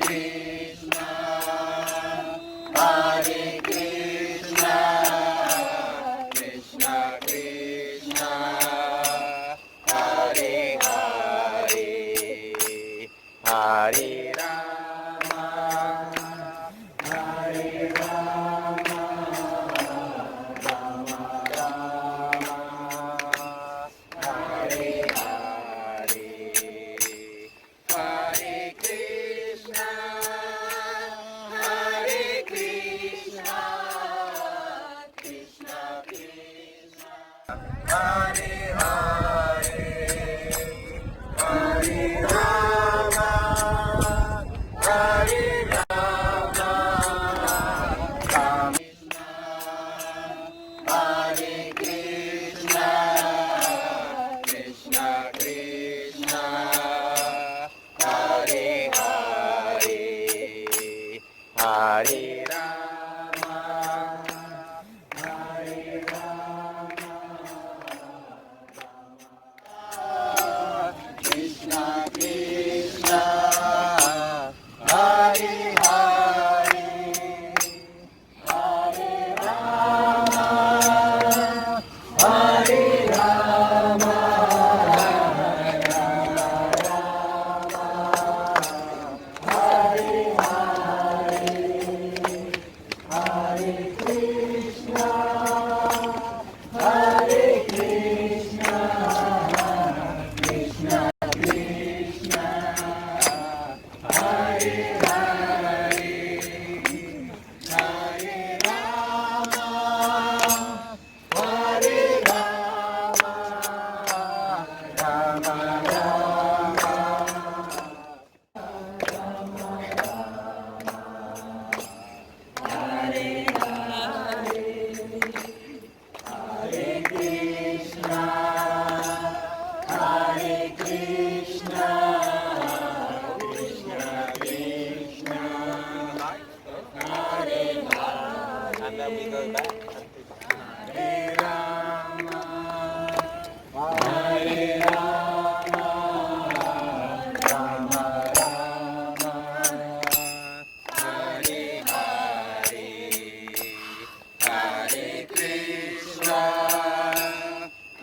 Krishna, Hare Krishna, Krishna Krishna, Hare Hare, Hare Rama, Hare Rama, Rama Rama, Hare Hare, Hare Krishna, Hare Krishna, Krishna Krishna, Hare Hare, Hare Rama, Hare Rama, Rama Hare Krishna, Krishna Krishna, Hare Hare, Hare Rama, Hare Rama, Krishna Krishna, Hare Hare, Hare Rama, Hare Rama, Hare Hare, Hare Krishna, Hare Krishna, Krishna Krishna, Hare Hare, Hare Rama, Hare Rama, Rama Rama, Hare Hare, Hare Krishna, Hare Krishna, Krishna Krishna, Hare Hare, and then we go back. Hare Rama, Hare Rama, Rama Rama, Hare Hare, Hare Krishna,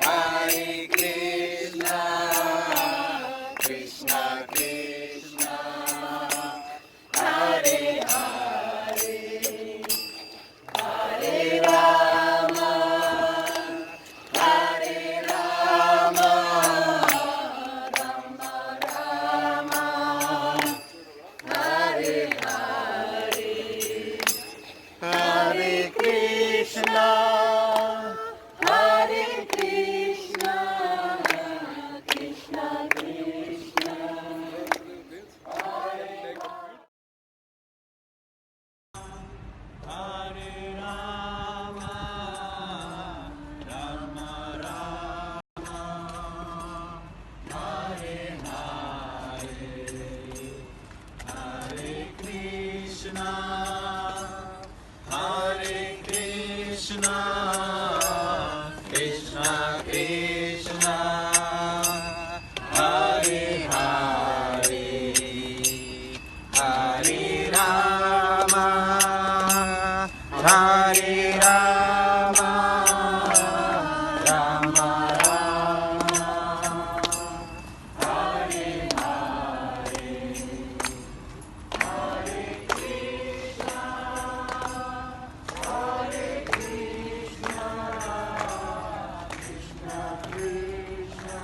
Hare Krishna, Krishna Krishna, Hare Hare, Hare Rama, Hare Rama, Rama Rama, Hare Hare, Hare Krishna, Hare Krishna, Krishna Krishna, Hare Rama, Rama Rama, Hare Hare, Hare Krishna, Hare Krishna, Krishna Krishna, Hare Hare, Hare Rama, Hare Rama, Rama Rama, Hare Hare, Hare Krishna, Hare Krishna, Krishna Krishna,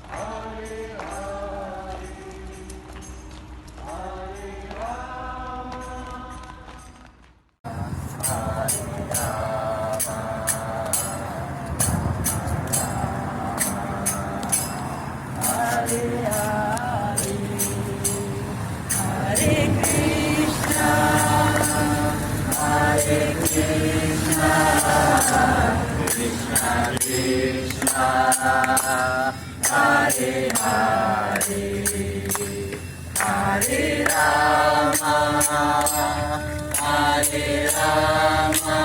Hare Hare, Hare Rama, Hare Hare, Hare Rama, Hare Rama,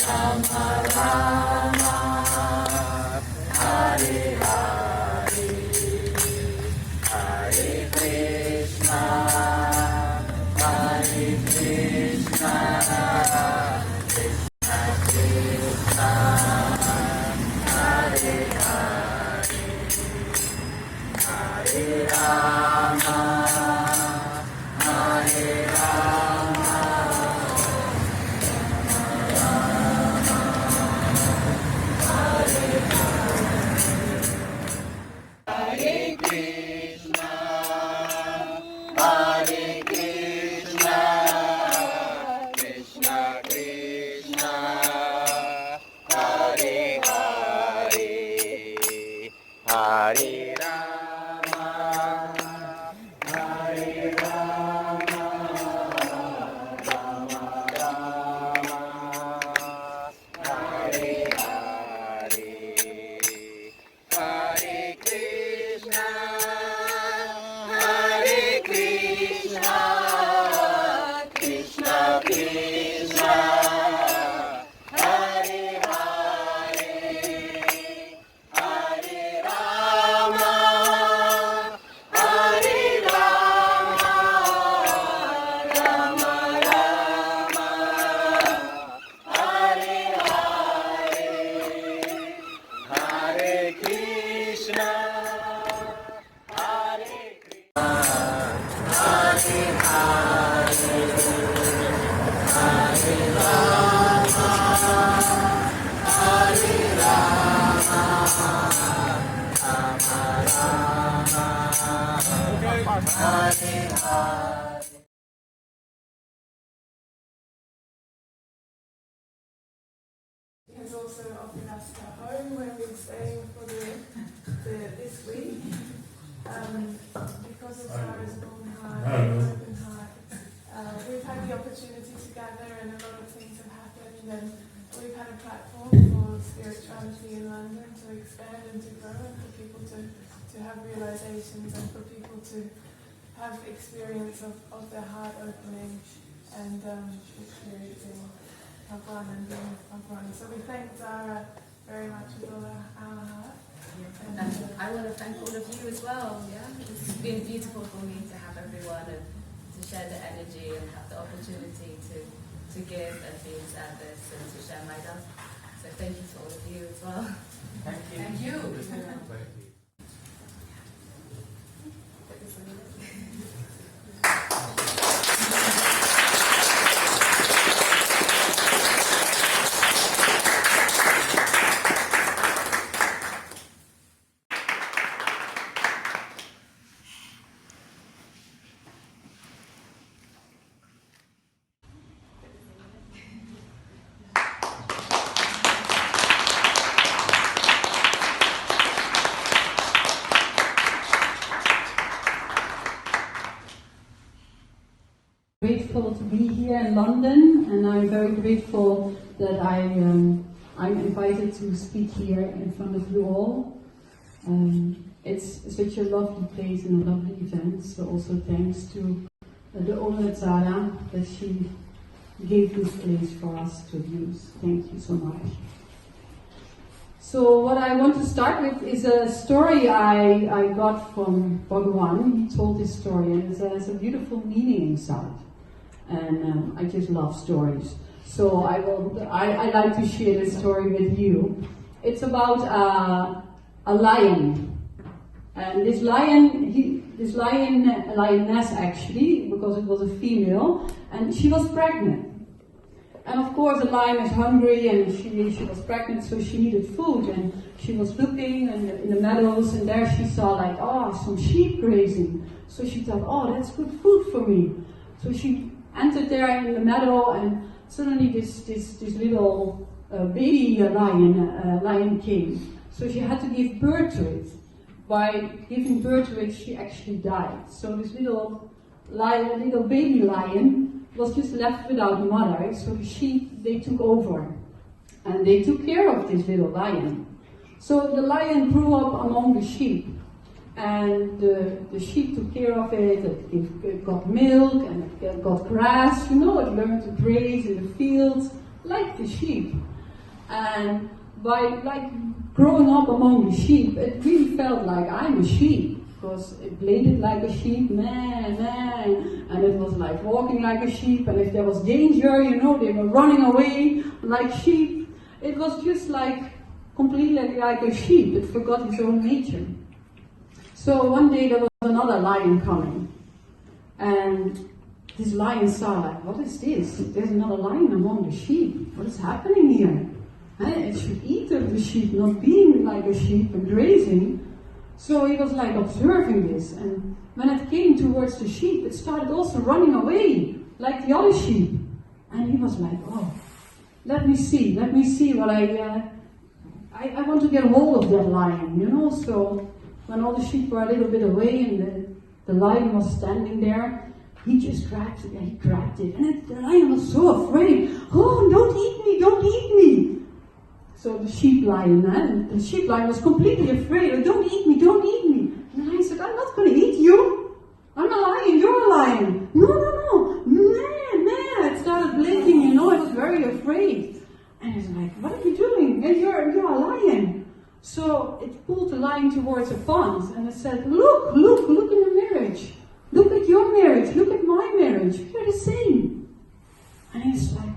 Rama Rama, Hare Hare, Hare Krishna. Has also offered us a home where we're staying for this week. Because of Sarah's open heart, we've had the opportunity to gather and a lot of things have happened, and we've had a platform for spirituality in London to expand and to grow, and for people to have realizations, and for people to have experience of their heart opening and experiencing Bhagavan and being with Bhagavan. So we thank Zara very much with all our heart. And I want to thank all of you as well. Yeah, it's been beautiful for me to have everyone and to share the energy and have the opportunity to give and be in service and to share my love. So thank you to all of you as well. Thank you. Thank you. Grateful to be here in London, and I'm very grateful that I'm invited to speak here in front of you all. It's such a lovely place and a lovely event, so also thanks to the owner Zara that she gave this place for us to use. Thank you so much. So what I want to start with is a story I got from Bhagavan. He told this story, and it has a beautiful meaning inside. And I just love stories. So I like to share this story with you. It's about a lion. And this lioness actually, because it was a female, and she was pregnant. And of course the lion is hungry, and she was pregnant, so she needed food, and she was looking in the meadows, and there she saw some sheep grazing. So she thought, that's good food for me. So she entered there in the meadow, and suddenly this little baby lion came. So she had to give birth to it. By giving birth to it, she actually died. So this little baby lion was just left without a mother. So the sheep, they took over, and they took care of this little lion. So the lion grew up among the sheep, and the sheep took care of it. It got milk and it got grass. It learned to graze in the fields like the sheep. And by growing up among the sheep, it really felt like I'm a sheep, because it bleated like a sheep, man, and it was like walking like a sheep, and if there was danger, they were running away like sheep. It was just completely like a sheep. It forgot its own nature. So one day there was another lion coming, and this lion saw like, what is this? There's another lion among the sheep. What is happening here? It should eat the sheep, not being like a sheep and grazing. So he was like observing this, and when it came towards the sheep, it started also running away, like the other sheep. And he was like, oh, let me see what I want to get hold of that lion, you know. So when all the sheep were a little bit away and the lion was standing there, he just grabbed it, and the lion was so afraid. Oh, don't eat me. So the sheep lion was completely afraid. Don't eat me. And the lion said, I'm not going to eat you. I'm a lion, you're a lion. No. Man. It started blinking, you know, I was very afraid. And it's like, what are you doing? And you're a lion. So it pulled the lion towards a pond, and it said, look in the marriage. Look at your marriage, look at my marriage. We're the same. And he's like,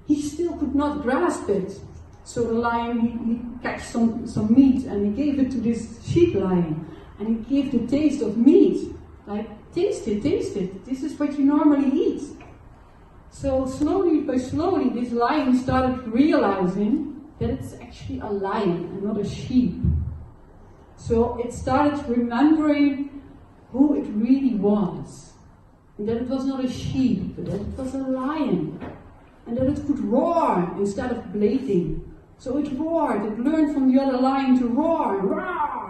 he still could not grasp it. So the lion, he catch some meat, and he gave it to this sheep lion. And he gave the taste of meat. Like, taste it. This is what you normally eat. So slowly, this lion started realizing that it's actually a lion and not a sheep. So it started remembering who it really was. And that it was not a sheep, but that it was a lion. And that it could roar instead of bleating. So it roared, it learned from the other lion to roar. Roar!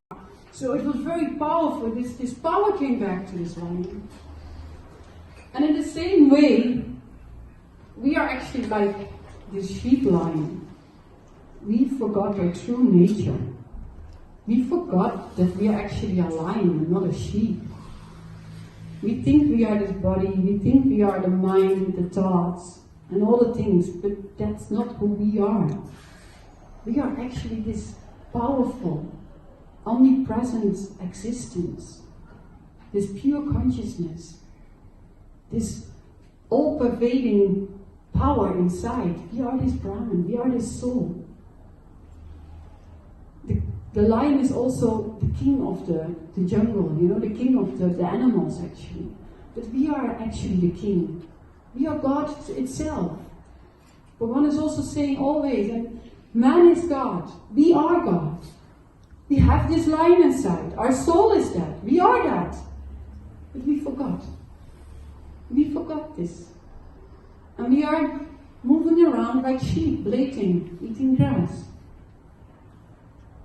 So it was very powerful. This power came back to this lion. And in the same way, we are actually like this sheep lion. We forgot our true nature. We forgot that we are actually a lion and not a sheep. We think we are this body, we think we are the mind, the thoughts, and all the things, but that's not who we are. We are actually this powerful, omnipresent existence, this pure consciousness, this all-pervading power inside. We are this Brahman, we are this soul. The lion is also the king of the jungle, you know, the king of the animals actually. But we are actually the king. We are God itself. Bhagavan is also saying always that man is God. We are God. We have this lion inside. Our soul is that. We are that. But we forgot. We forgot this. And we are moving around like sheep, bleating, eating grass.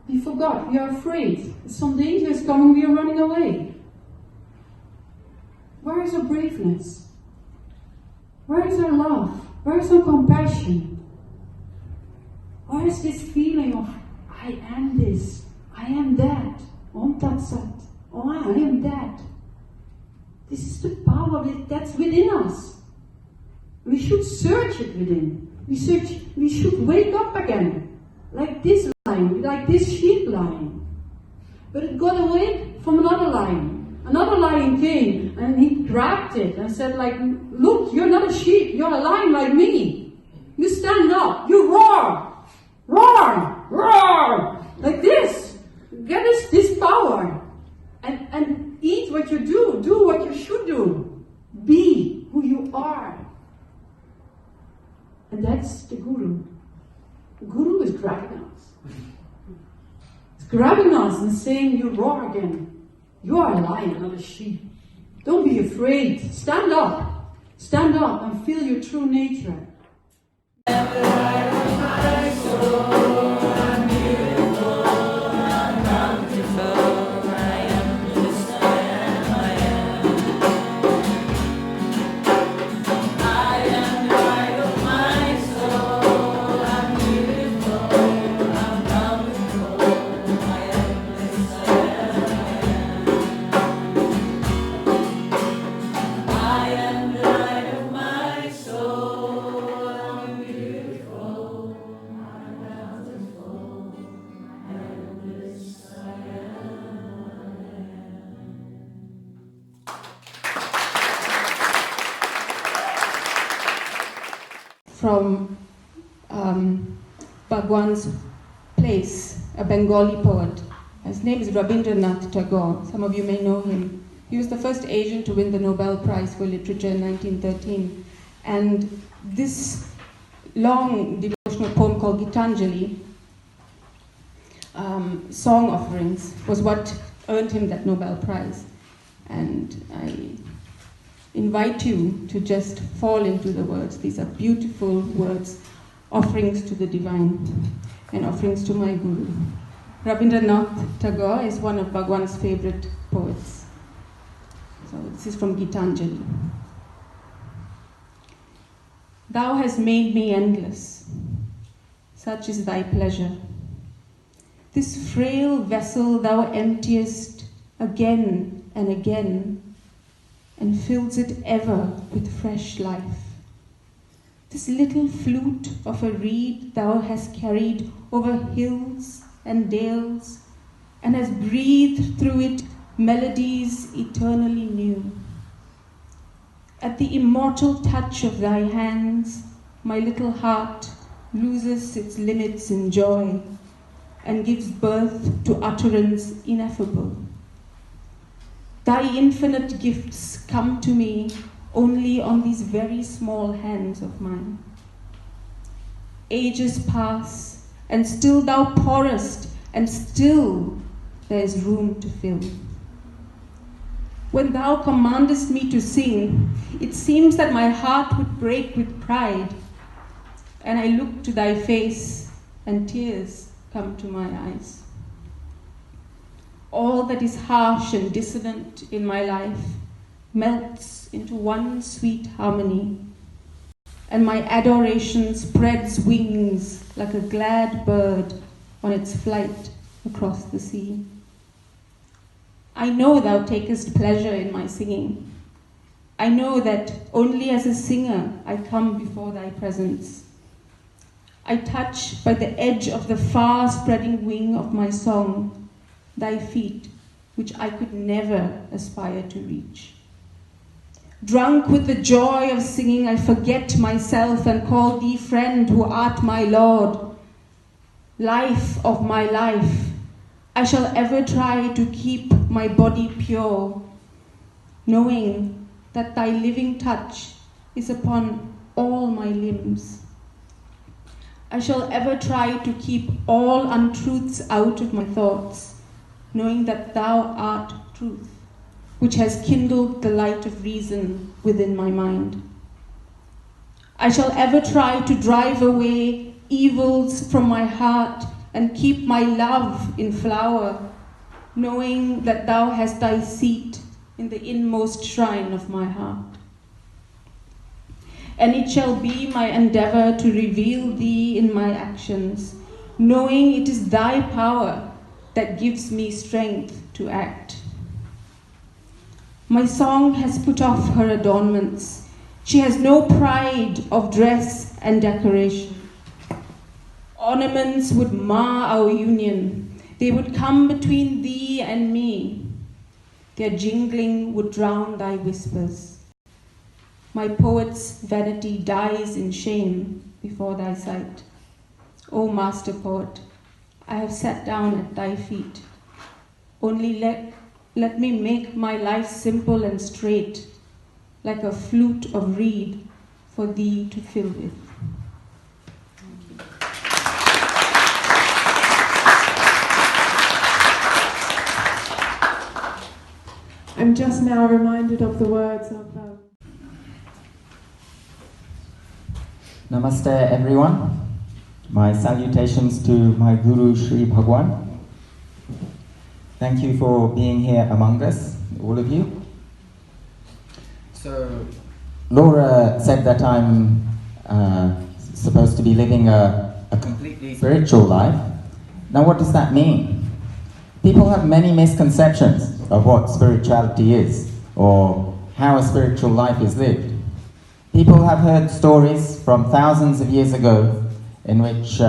We forgot. We are afraid. Some danger is coming. We are running away. Where is our braveness? Where is our love? Where is our compassion? Where is this feeling of, I am this, I am that, Om Tat Sat, oh I am that. This is the power that's within us. We should search it within. We should wake up again. Like this lion, like this sheep lion. But it got away from another lion. Another lion came and he grabbed it and said like, look, you're not a sheep, you're a lion like me. You stand up, you roar, roar, roar, like this. Get this power and eat what you do what you should do. Be who you are. And that's the Guru. The Guru is grabbing us. It's grabbing us and saying, you roar again. You are a lion, not a sheep. Don't be afraid. Stand up. Stand up and feel your true nature. From Bhagavan's place, a Bengali poet, His name is Rabindranath Tagore. Some of you may know him. He was the first Asian to win the Nobel Prize for Literature in 1913. And this long devotional poem called Gitanjali, Song Offerings, was what earned him that Nobel Prize. And I invite you to just fall into the words. These are beautiful words, offerings to the divine and offerings to my Guru. Rabindranath Tagore is one of Bhagavan's favorite poets. So this is from Gitanjali. Thou hast made me endless, such is thy pleasure. This frail vessel thou emptiest again and again, and fills it ever with fresh life. This little flute of a reed thou hast carried over hills and dales, and has breathed through it melodies eternally new. At the immortal touch of thy hands, my little heart loses its limits in joy, and gives birth to utterance ineffable. Thy infinite gifts come to me only on these very small hands of mine. Ages pass, and still thou pourest, and still there is room to fill. When thou commandest me to sing, it seems that my heart would break with pride, and I look to thy face, and tears come to my eyes. All that is harsh and dissonant in my life melts into one sweet harmony, and my adoration spreads wings like a glad bird on its flight across the sea. I know thou takest pleasure in my singing. I know that only as a singer I come before thy presence. I touch by the edge of the far-spreading wing of my song thy feet, which I could never aspire to reach. Drunk with the joy of singing, I forget myself and call thee friend who art my Lord. Life of my life, I shall ever try to keep my body pure, knowing that thy living touch is upon all my limbs. I shall ever try to keep all untruths out of my thoughts, knowing that thou art truth, which has kindled the light of reason within my mind. I shall ever try to drive away evils from my heart and keep my love in flower, knowing that thou hast thy seat in the inmost shrine of my heart. And it shall be my endeavor to reveal thee in my actions, knowing it is thy power that gives me strength to act. My song has put off her adornments. She has no pride of dress and decoration. Ornaments would mar our union. They would come between thee and me. Their jingling would drown thy whispers. My poet's vanity dies in shame before thy sight. O master poet, I have sat down at thy feet. Only let me make my life simple and straight, like a flute of reed for thee to fill with. I'm just now reminded of the words of Namaste everyone. My salutations to my Guru Sri Bhagavan. Thank you for being here among us, all of you. So, Laura said that I'm supposed to be living a completely spiritual life. Now what does that mean? People have many misconceptions of what spirituality is, or how a spiritual life is lived. People have heard stories from thousands of years ago in which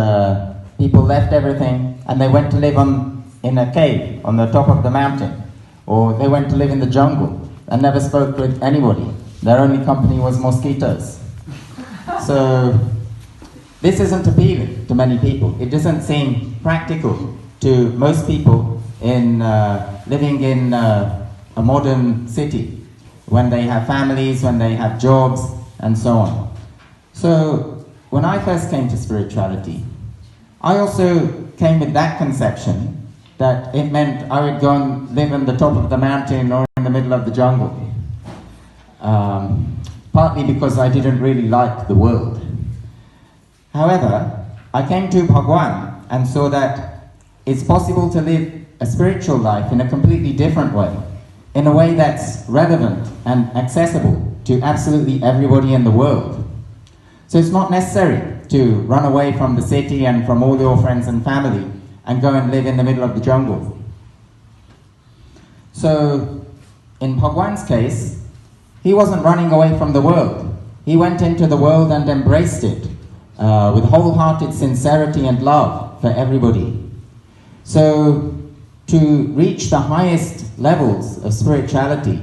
people left everything and they went to live in a cave on the top of the mountain, or they went to live in the jungle and never spoke with anybody. Their only company was mosquitoes. So this isn't appealing to many people. It doesn't seem practical to most people in living in a modern city, when they have families, when they have jobs, and so on. So when I first came to spirituality, I also came with that conception that it meant I would go and live on the top of the mountain or in the middle of the jungle. Partly because I didn't really like the world. However, I came to Bhagavan and saw that it's possible to live a spiritual life in a completely different way, in a way that's relevant and accessible to absolutely everybody in the world. So it's not necessary to run away from the city and from all your friends and family and go and live in the middle of the jungle. So in Bhagavan's case, he wasn't running away from the world. He went into the world and embraced it with wholehearted sincerity and love for everybody. So to reach the highest levels of spirituality,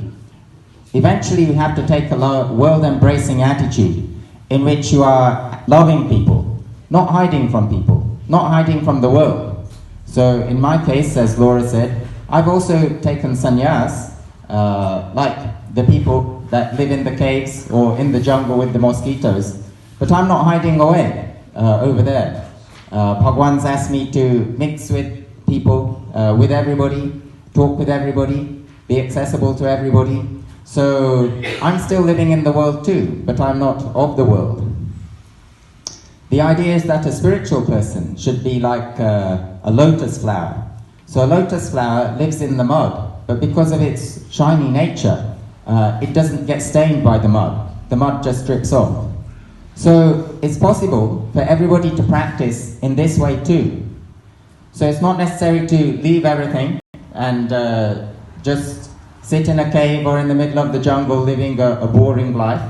eventually we have to take a world-embracing attitude in which you are loving people, not hiding from people, not hiding from the world. So in my case, as Laura said, I've also taken sannyas, like the people that live in the caves or in the jungle with the mosquitoes, but I'm not hiding away over there. Bhagavan's asked me to mix with people, with everybody, talk with everybody, be accessible to everybody. So I'm still living in the world too, but I'm not of the world. The idea is that a spiritual person should be like a lotus flower. So a lotus flower lives in the mud, but because of its shiny nature, it doesn't get stained by the mud. The mud just drips off. So it's possible for everybody to practice in this way too. So it's not necessary to leave everything and just sit in a cave or in the middle of the jungle living a boring life.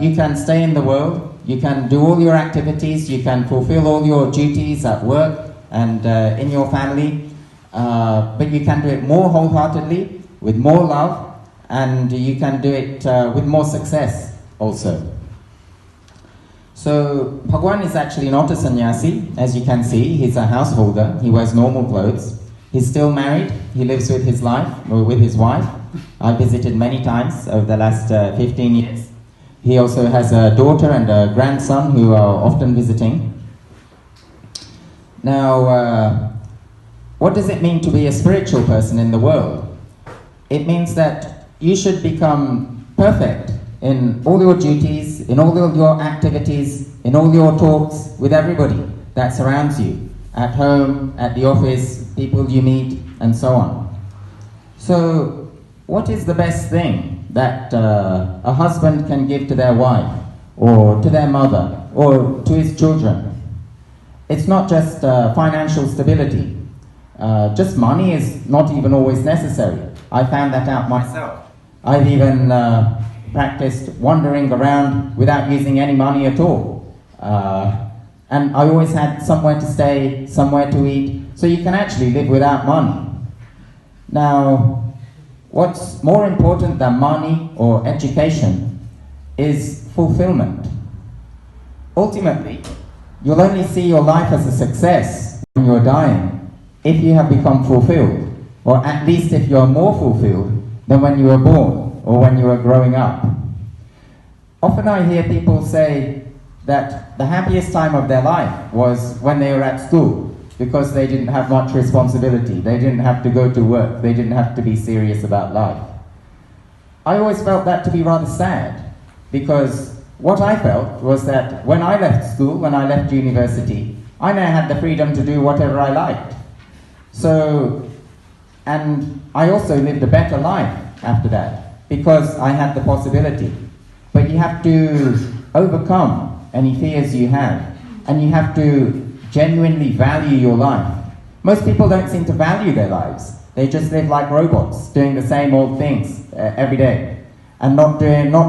You can stay in the world, you can do all your activities, you can fulfill all your duties at work and in your family, but you can do it more wholeheartedly, with more love, and you can do it with more success also. So Bhagavan is actually not a sannyasi, as you can see. He's a householder, he wears normal clothes. He's still married, he lives with his wife. I visited many times over the last 15 years. He also has a daughter and a grandson who are often visiting. Now, what does it mean to be a spiritual person in the world? It means that you should become perfect in all your duties, in all your activities, in all your talks with everybody that surrounds you, at home, at the office, people you meet, and so on. So, what is the best thing that a husband can give to their wife, or to their mother, or to his children? It's not just financial stability. Just money is not even always necessary. I found that out myself. I've even practiced wandering around without using any money at all. And I always had somewhere to stay, somewhere to eat, so you can actually live without money. Now, what's more important than money or education is fulfillment. Ultimately, you'll only see your life as a success when you're dying if you have become fulfilled, or at least if you're more fulfilled than when you were born or when you were growing up. Often I hear people say that the happiest time of their life was when they were at school, because they didn't have much responsibility, they didn't have to go to work, they didn't have to be serious about life. I always felt that to be rather sad, because what I felt was that when I left school, when I left university, I now had the freedom to do whatever I liked. So, and I also lived a better life after that, because I had the possibility. But you have to overcome any fears you have, and you have to genuinely value your life. Most people don't seem to value their lives. They just live like robots, doing the same old things every day, and not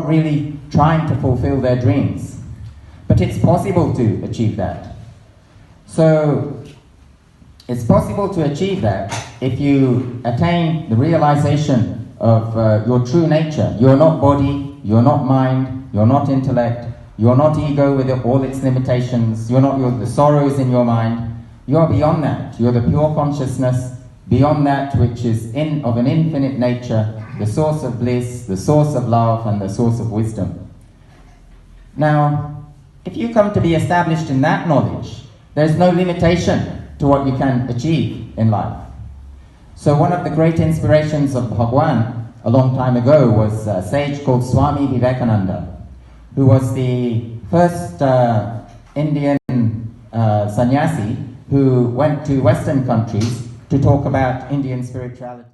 really trying to fulfill their dreams. But it's possible to achieve that. So, it's possible to achieve that if you attain the realization of your true nature. You're not body, you're not mind, you're not intellect, you're not ego with all its limitations, you're not the sorrows in your mind. You're beyond that. You're the pure consciousness, beyond that which is of an infinite nature, the source of bliss, the source of love, and the source of wisdom. Now, if you come to be established in that knowledge, there's no limitation to what you can achieve in life. So one of the great inspirations of Bhagavan a long time ago was a sage called Swami Vivekananda, who was the first Indian sannyasi who went to Western countries to talk about Indian spirituality.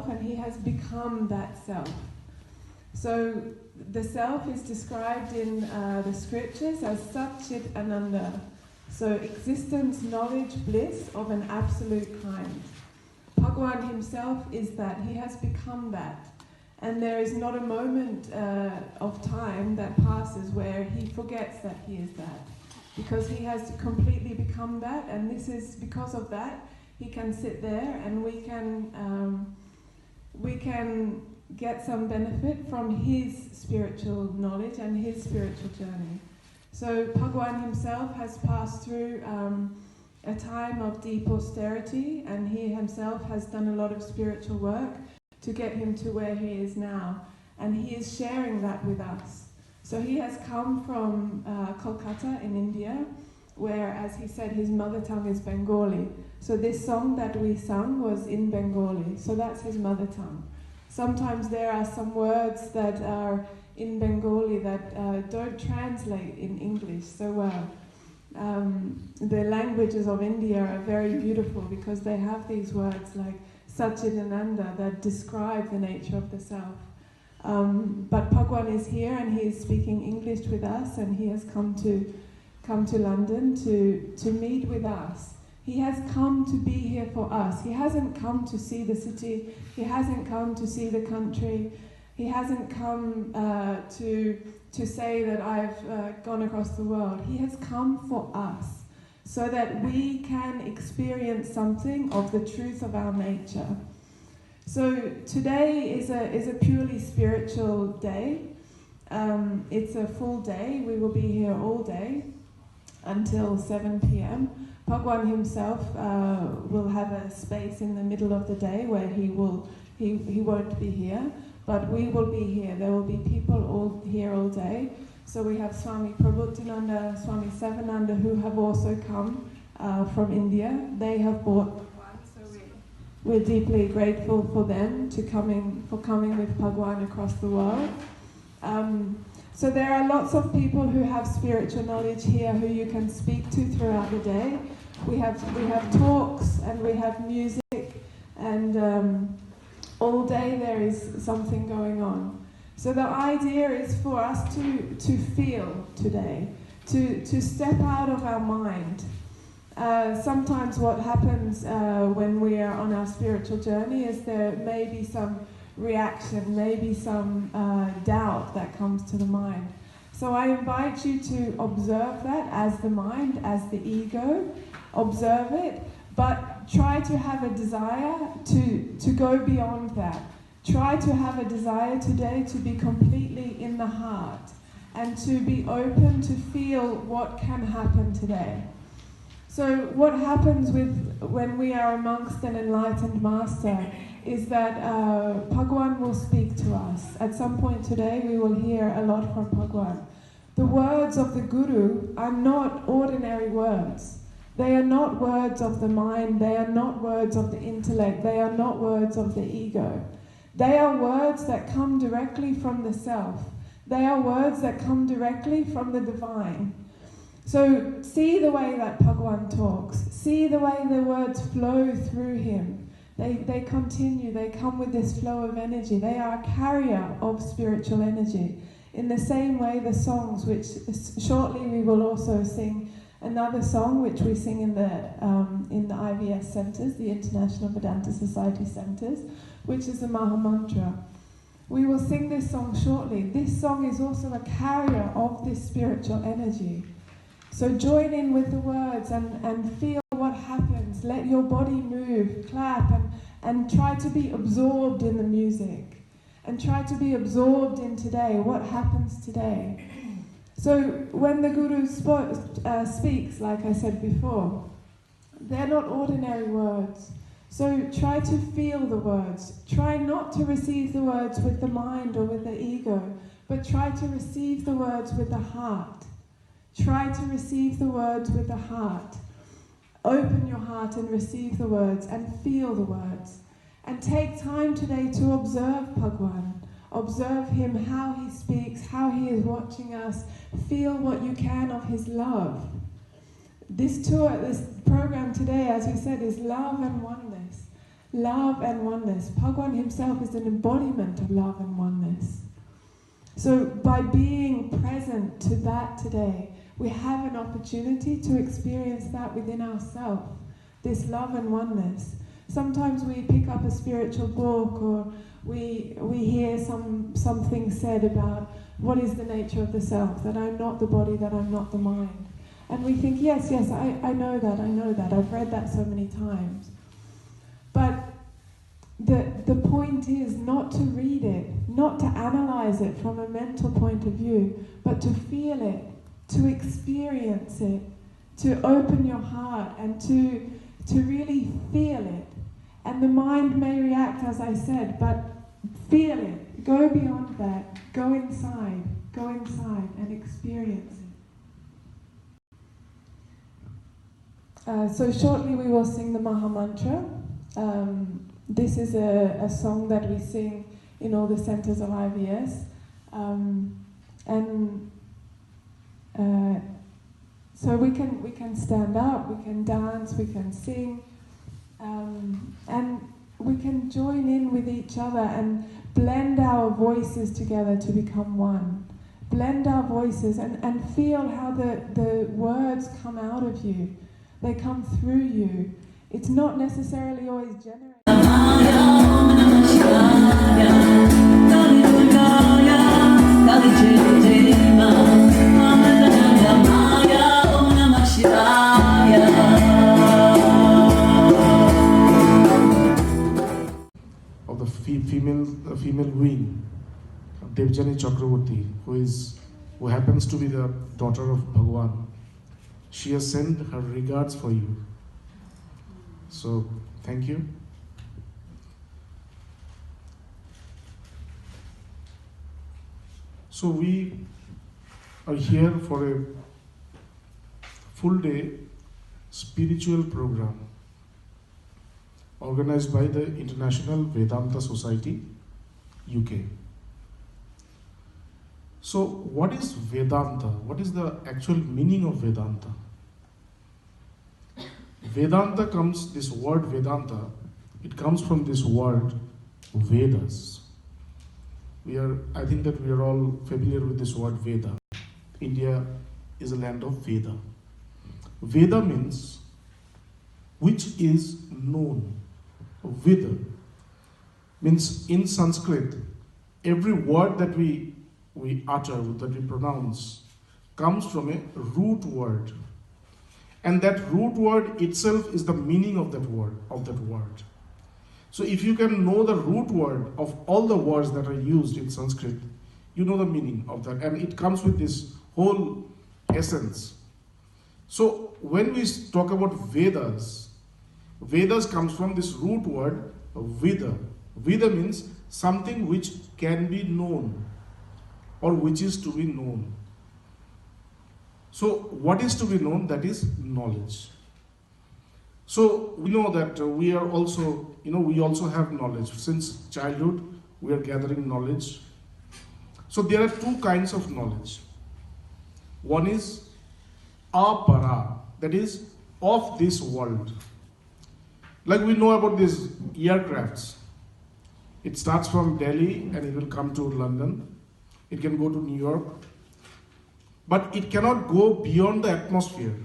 And he has become that self. So the self is described in the scriptures as Satchit Ananda. So existence, knowledge, bliss of an absolute kind. Bhagavan himself is that. He has become that. And there is not a moment of time that passes where he forgets that he is that. Because he has completely become that, and this is because of that he can sit there and we can get some benefit from his spiritual knowledge and his spiritual journey. So Bhagavan himself has passed through a time of deep austerity, and he himself has done a lot of spiritual work to get him to where he is now, and he is sharing that with us. So he has come from Kolkata in India, where, as he said, his mother tongue is Bengali. So this song that we sung was in Bengali, so that's his mother tongue. Sometimes there are some words that are in Bengali that don't translate in English so well. The languages of India are very beautiful because they have these words like Satchidananda that describe the nature of the self. But Bhagavan is here and he is speaking English with us, and he has come to London to meet with us. He has come to be here for us. He hasn't come to see the city. He hasn't come to see the country. He hasn't come to say that I've gone across the world. He has come for us so that we can experience something of the truth of our nature. So today is a purely spiritual day. It's a full day. We will be here all day until 7 p.m. Bhagavan himself will have a space in the middle of the day where he won't be here, but we will be here. There will be people all here all day. So we have Swami Prabhutinanda, Swami Savananda, who have also come from India. They have brought Bhagavan, so we're deeply grateful for them for coming with Bhagavan across the world. So there are lots of people who have spiritual knowledge here who you can speak to throughout the day. We have talks and we have music, and all day there is something going on. So the idea is for us to feel today, to step out of our mind. Sometimes what happens when we are on our spiritual journey is there may be some reaction, maybe some doubt that comes to the mind. So I invite you to observe that as the mind, as the ego. Observe it, but try to have a desire to go beyond that. Try to have a desire today to be completely in the heart and to be open to feel what can happen today. So what happens when we are amongst an enlightened master is that Bhagavan will speak to us. At some point today we will hear a lot from Bhagavan. The words of the Guru are not ordinary words. They are not words of the mind, they are not words of the intellect, they are not words of the ego. They are words that come directly from the self. They are words that come directly from the divine. So see the way that Bhagavan talks. See the way the words flow through him. They continue, they come with this flow of energy. They are a carrier of spiritual energy. In the same way, the songs, which shortly we will also sing another song, which we sing in the IVS centres, the International Vedanta Society centres, which is the Maha Mantra. We will sing this song shortly. This song is also a carrier of this spiritual energy. So join in with the words and feel what happens. Let your body move, clap, and try to be absorbed in the music. And try to be absorbed in today, what happens today. So when the Guru speaks, like I said before, they're not ordinary words. So try to feel the words. Try not to receive the words with the mind or with the ego, but try to receive the words with the heart. Try to receive the words with the heart. Open your heart and receive the words and feel the words. And take time today to observe Bhagavan. Observe him, how he speaks, how he is watching us. Feel what you can of his love. This program today, as we said, is love and oneness. Love and oneness. Bhagavan himself is an embodiment of love and oneness. So by being present to that today, we have an opportunity to experience that within ourselves, this love and oneness. Sometimes we pick up a spiritual book or we hear something said about what is the nature of the self, that I'm not the body, that I'm not the mind. And we think, yes, I know that, I've read that so many times. But the point is not to read it, not to analyze it from a mental point of view, but to feel it, to experience it, to open your heart and to really feel it. And the mind may react, as I said, but feel it. Go beyond that. Go inside and experience it. So shortly we will sing the Maha Mantra. This is a song that we sing in all the centres of IVS. So we can stand up, we can dance, we can sing, and we can join in with each other and blend our voices together to become one. Blend our voices and feel how the words come out of you. They come through you. It's not necessarily always generated. Of the female queen, Devjani Chakravarti, who happens to be the daughter of Bhagavan. She has sent her regards for you. So, thank you. So we are here for a full day spiritual program organized by the International Vedanta Society UK. So what is Vedanta? What is the actual meaning of Vedanta? Vedanta this word Vedanta, it comes from this word Vedas. I think that we are all familiar with this word Veda. India is a land of Veda. Veda means which is known. Veda means in Sanskrit, every word that we utter, that we pronounce, comes from a root word. And that root word itself is the meaning of that word. So if you can know the root word of all the words that are used in Sanskrit, you know the meaning of that. And it comes with this whole essence. So when we talk about Vedas comes from this root word Veda. Veda means something which can be known or which is to be known. So what is to be known? That is knowledge. So we know that we also have knowledge. Since childhood, we are gathering knowledge. So there are two kinds of knowledge. One is apara, that is of this world. Like we know about these aircrafts. It starts from Delhi and it will come to London. It can go to New York. But it cannot go beyond the atmosphere.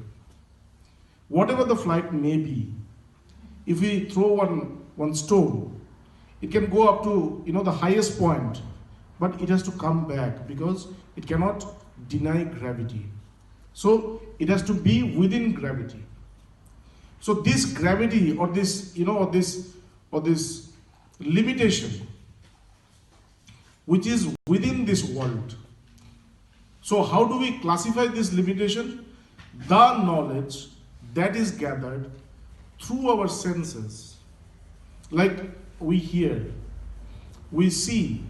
Whatever the flight may be, if we throw one stone, it can go up to the highest point, but it has to come back because it cannot deny gravity. So it has to be within gravity. So this gravity or this limitation which is within this world. So how do we classify this limitation? The knowledge that is gathered through our senses. Like we hear, we see,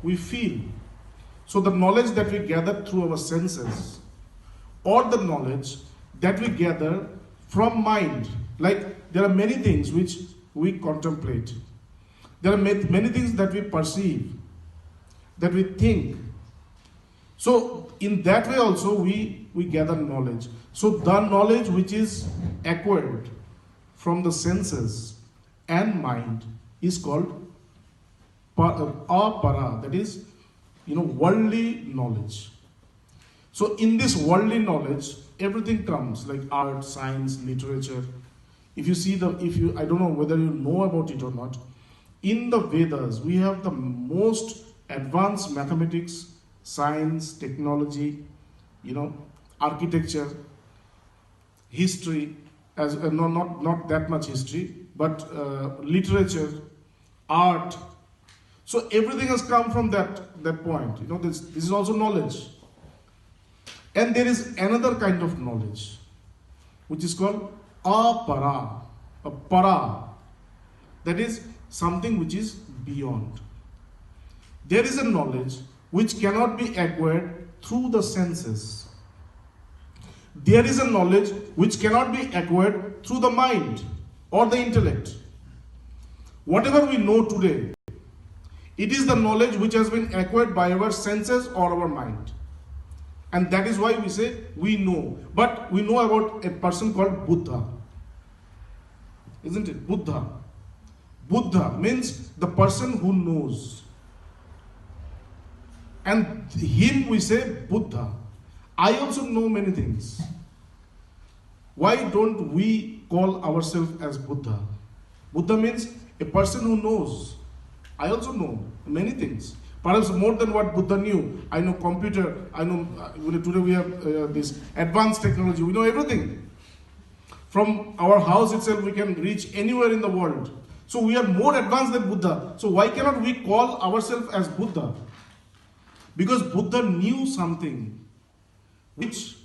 we feel. So the knowledge that we gather through our senses, or the knowledge that we gather from mind. Like there are many things which we contemplate. There are many things that we perceive, that we think. So in that way also we gather knowledge. So the knowledge which is acquired from the senses and mind is called apara, that is worldly knowledge. So in this worldly knowledge, everything comes like art, science, literature. If you see I don't know whether you know about it or not, in the Vedas we have the most advanced mathematics, science, technology, architecture, history, not that much history, but literature, art. So everything has come from that point. This is also knowledge. And there is another kind of knowledge, which is called apara, a para. That is something which is beyond. There is a knowledge which cannot be acquired through the senses. There is a knowledge which cannot be acquired through the mind or the intellect. Whatever we know today, it is the knowledge which has been acquired by our senses or our mind. And that is why we say we know. But we know about a person called Buddha. Isn't it? Buddha. Buddha means the person who knows. And him we say Buddha. I also know many things. Why don't we call ourselves as Buddha? Buddha means a person who knows. I also know many things. Perhaps more than what Buddha knew. I know computer, I know today we have this advanced technology, we know everything. From our house itself we can reach anywhere in the world. So we are more advanced than Buddha. So why cannot we call ourselves as Buddha? Because Buddha knew something which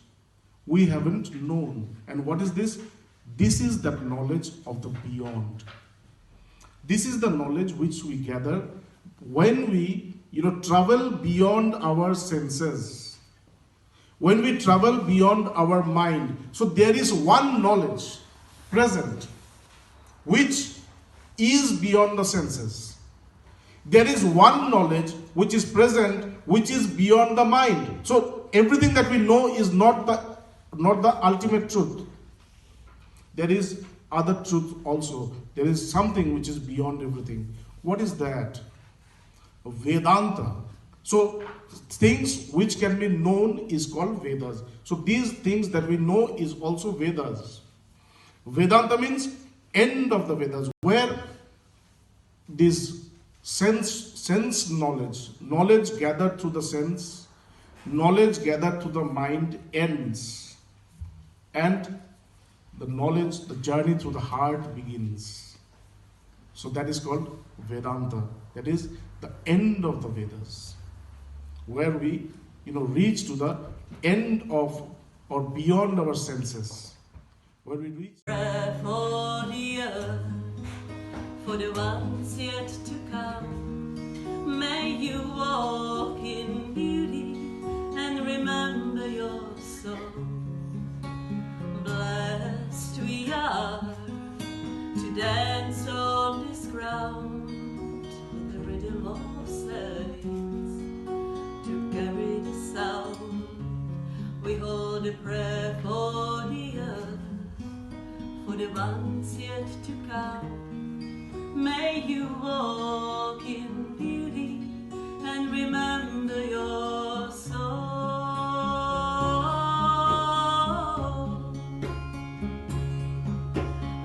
we haven't known. And what is this? This is the knowledge of the beyond. This is the knowledge which we gather when we travel beyond our senses, when we travel beyond our mind. So there is one knowledge present which is beyond the senses. There is one knowledge which is present which is beyond the mind. So everything that we know is not the ultimate truth. There is other truth also. There is something which is beyond everything. What is that? Vedanta. So things which can be known is called Vedas. So these things that we know is also Vedas. Vedanta means end of the Vedas, where this sense knowledge gathered through the sense, knowledge gathered through the mind ends, and the journey through the heart begins. So that is called Vedanta. That is the end of the Vedas, where we reach to the end of or beyond our senses, where we reach. Prayer for the earth, for the ones yet to come. May you walk in beauty and remember your soul. Blessed we are to dance on this ground with the rhythm of saints, to carry the sound. We hold hold a prayer for the earth, for the ones yet to come. May you walk in beauty and remember your soul.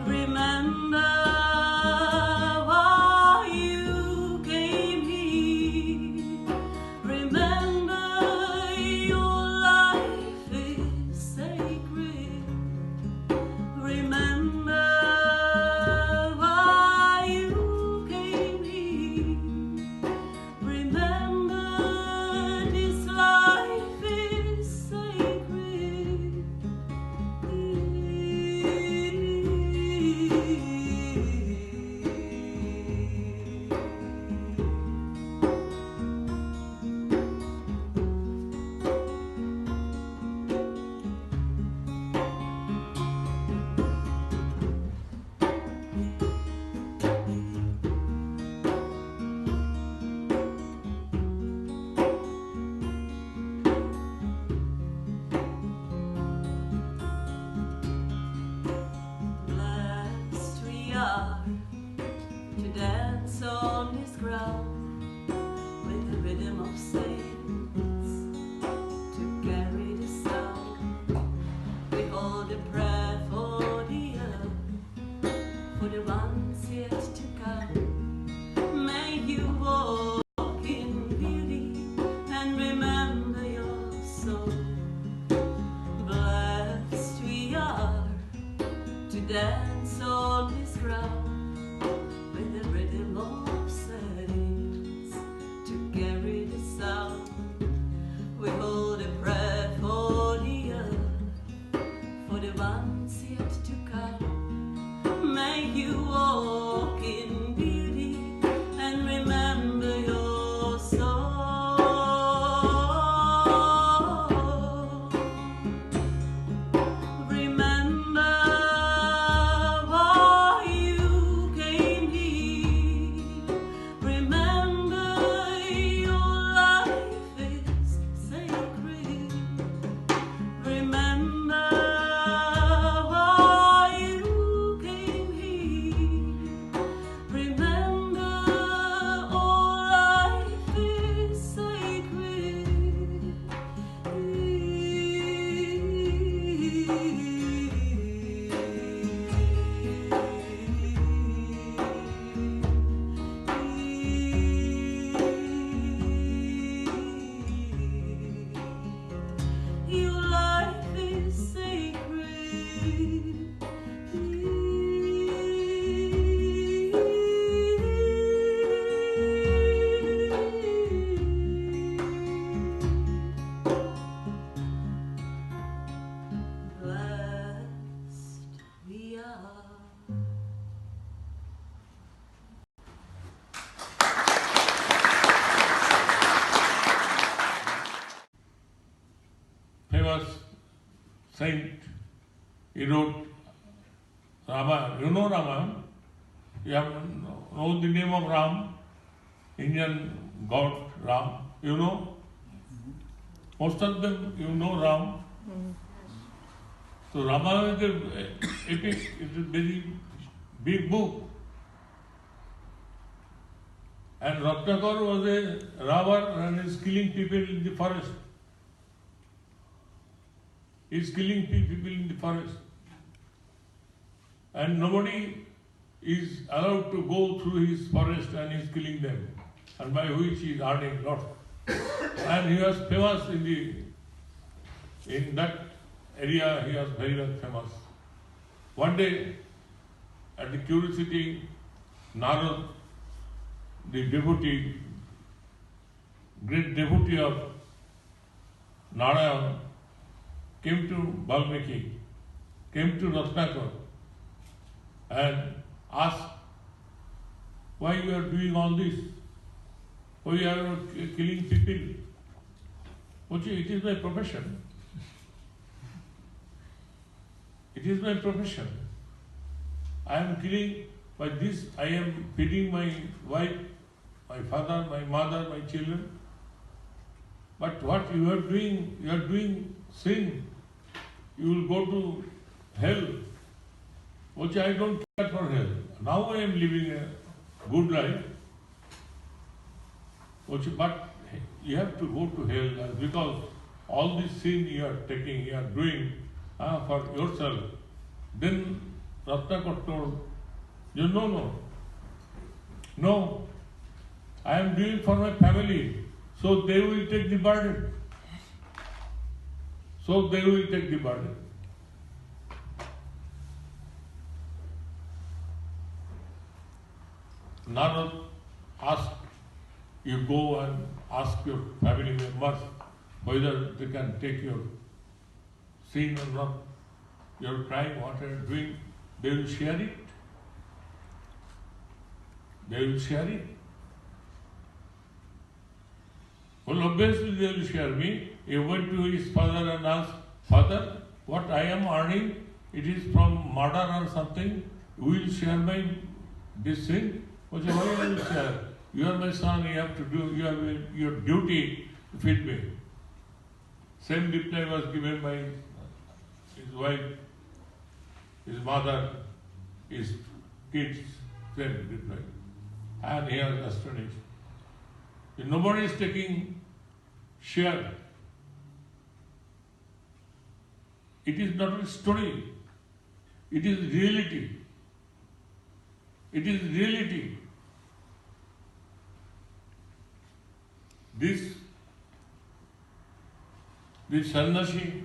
Remember why you came here. Remember your life is sacred. Remember why you came here. Remember this life is sacred. Blessed we are to dance on this ground with the rhythm of saints, to carry the sound. We hold a prayer for the earth, for the ones yet to come. May you walk in beauty and remember your soul. Blessed we are to dance on this ground with the rhythm of saints, to carry the sound. We hold a prayer for the earth, for the ones yet to come. May you walk in beauty and remember your soul. Remember why you came here. Remember your life is sacred. Remember why you came here. Remember all life is sacred. Your life is sacred. Blessed we are. Famous saint, he wrote Rama. You know Rama? You have know the name of Ram, Indian god Ram. You know? Most of them you know Ram. So Rama is a epic, it's a very big book. And Ratnakar was a robber and is killing people in the forest. He is killing people in the forest. And nobody is allowed to go through his forest and he is killing them. And by which he is earning lot. And he was famous in that area, he was very much famous. One day, at the curiosity, Narad, the devotee, great devotee of Narayan, came to Valmiki, came to Ratnakar and asked, why you are doing all this? Why you are killing people? It is my profession. It is my profession. I am killing, by this I am feeding my wife, my father, my mother, my children. But what you are doing sin. you will go to hell. Which I don't care for hell. Now I am living a good life. But you have to go to hell because all this sin you are taking, you are doing for yourself. Then Ratnakar told, no, I am doing for my family, so they will take the burden. Narad asked, you go and ask your family members whether they can take your sin or not. You are crying, what are you doing? They will share it. Well, obviously they will share me. He went to his father and asked, Father, what I am earning, it is from murder or something. You will share this sin? Why will you share? You are my son, you have to do your duty to feed me. Same reply was given by his wife, his mother, his kids, same reply. And he was astonished. Nobody is taking share. It is not a story. It is reality. This sannyasi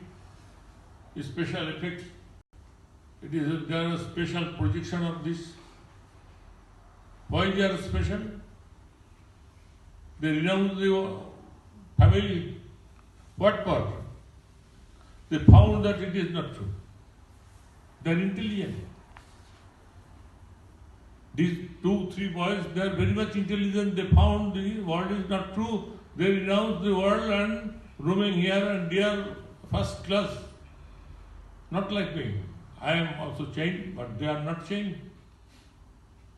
is special effect. There is a special projection of this. Why they are special? They renounce their family. What for? They found that it is not true. They are intelligent. These 2-3 boys, they are very much intelligent. They found the world is not true. They renounce the world and roaming here and there, first class. Not like me. I am also chained, but they are not chained.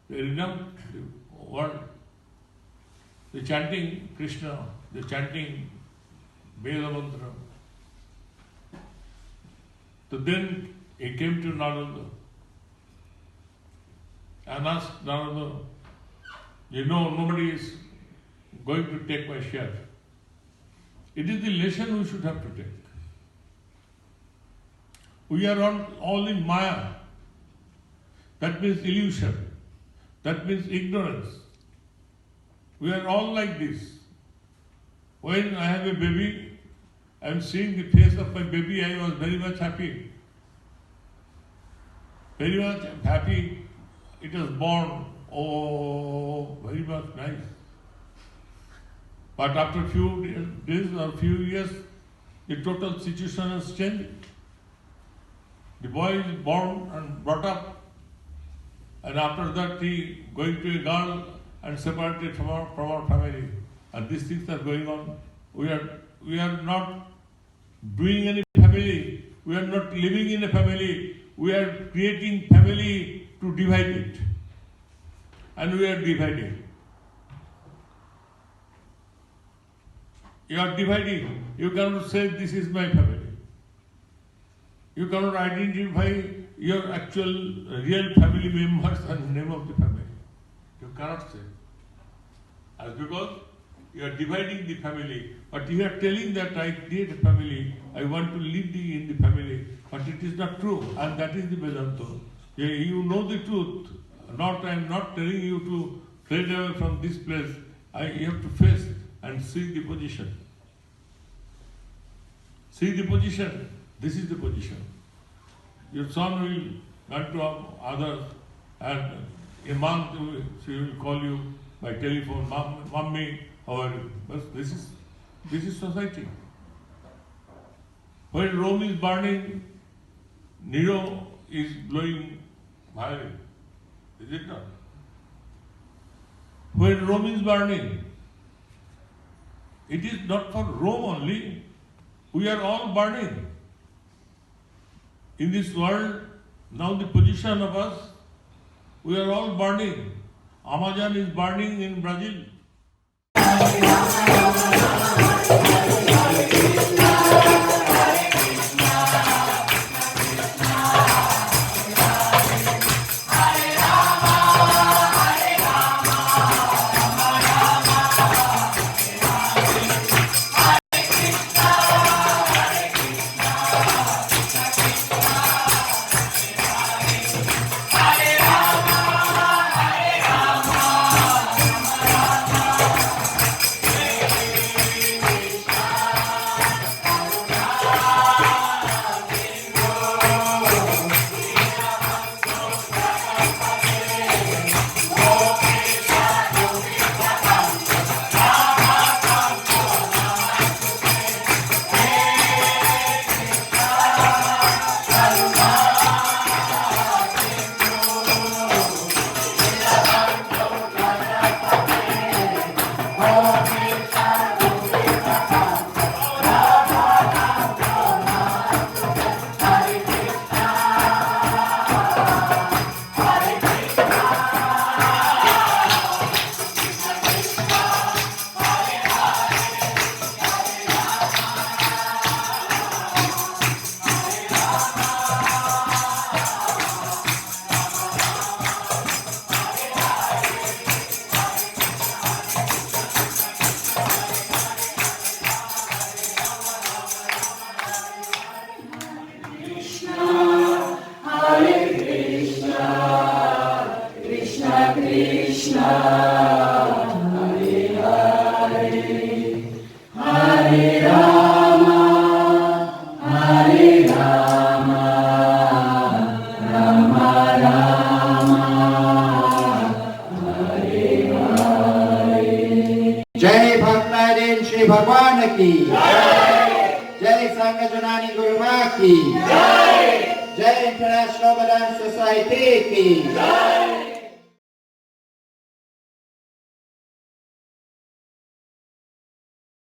They renounce the world. They chanting Krishna, they chanting Veda mantra. So then he came to Narada and asked Narada, nobody is going to take my share. It is the lesson we should have to take. We are all in Maya. That means illusion. That means ignorance. We are all like this. When I have a baby, I am seeing the face of my baby, I was very much happy. Very much happy. It was born. Oh, very much nice. But after a few days or few years, the total situation has changed. The boy is born and brought up, and after that he going to a girl and separated from our family. And these things are going on. We are not doing any family. We are not living in a family. We are creating family to divide it. And we are dividing. You are dividing. You cannot say this is my family. You cannot identify your actual real family members and name of the family. You cannot say. As because you are dividing the family, but you are telling that I create a family, I want to live in the family, but it is not true, and that is the Vedanta. You know the truth. I am not telling you to fade away from this place. You have to face and see the position. See the position. This is the position. Your son will go to others, and a month she will call you by telephone, Mommy, how are you? But this is society. When Rome is burning, Nero is blowing fire. Is it not? When Rome is burning, it is not for Rome only. We are all burning. In this world, now the position of us, we are all burning. Amazon is burning in Brazil. Krishna, Hare Hare, Hare Rama, Hare Rama, Rama Rama, Hare Hare. Jai Bhaktarin Shri Bhagwan ki Jai Sangha Janani Guru Ma ki Jai International Vedanta Society ki